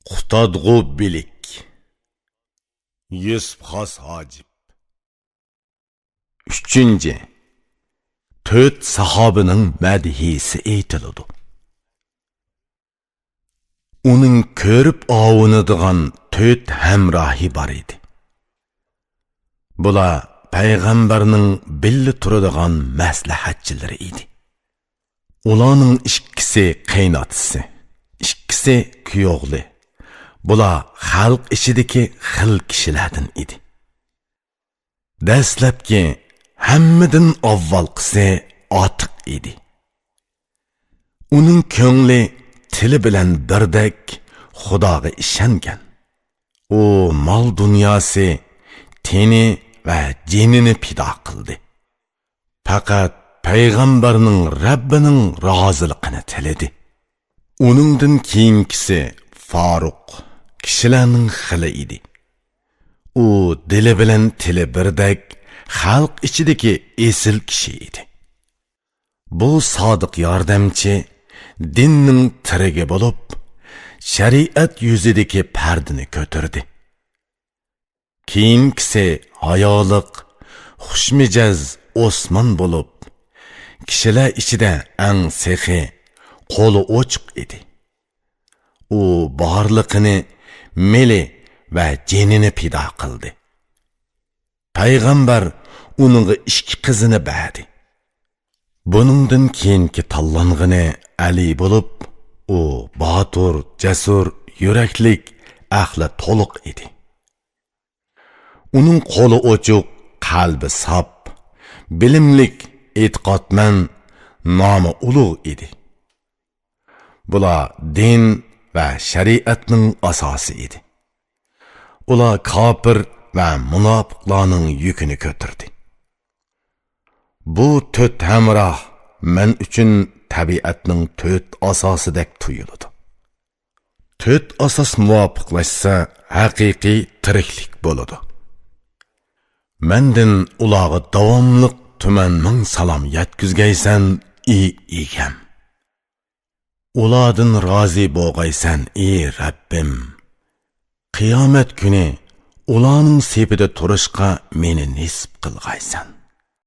Qutadg'u bilik. Yusuf Xos Hojib. 3. To'rt sahobining madhisi aytiladi. Uning ko'rib ovunadigan to'rt hamrohi bor edi. Bular payg'ambarning birga turadigan maslahatchilari edi. Ularning ikkisi qaynotisi, ikkisi kuyovli. Bular xalq ichidagi xil kishilardan edi. Dastlabki hammadan avvalgisi Otiq edi. Uning ko'ngli tili bilan birdek Xudoga ishongan. U mol dunyosi, teni va jinini fido qildi. Faqat payg'ambarning Rabbining roziligini tiladi. Uningdan keyingisi Faruq kishilarning xili edi. U dili bilan tili birdek xalq ichidagi esil kishi edi. Bu sodiq yordamchi dinning tirigi bo'lib, shariat yuzidagi pardini ko'tardi. Keyingisi hayoliq, xushmijoz Osmon bo'lib, kishilar ichida eng sehi, qo'li ochiq edi. U borliqini, meli va jinini fido qildi. Payg'ambar uningga 2 qizini berdi. Buningdan keyingi tanlang'ini Ali bo'lib, u botur, jasur, yuraklik, ahli to'liq edi. Uning qo'li ochiq, qalbi sop, bilimlik, e'tiqodman, nomi ulug' edi. Bular din va shariatning asosi edi. Ular kofir va munofiqlarning yukini ko'tardi. Bu 4 hamroh men uchun tabiatning 4 asosidek tuyuladi. 4 asos muvofiqlashsa haqiqiy tiriklik bo'ladi. Mendan ularga davomliq tuman ming salom yetkizgaysan, egam. Ulardan rozi bo'lgaysan, Rabbim. Qiyomat kuni ularning sepida turishqa meni nisb qilgaysan.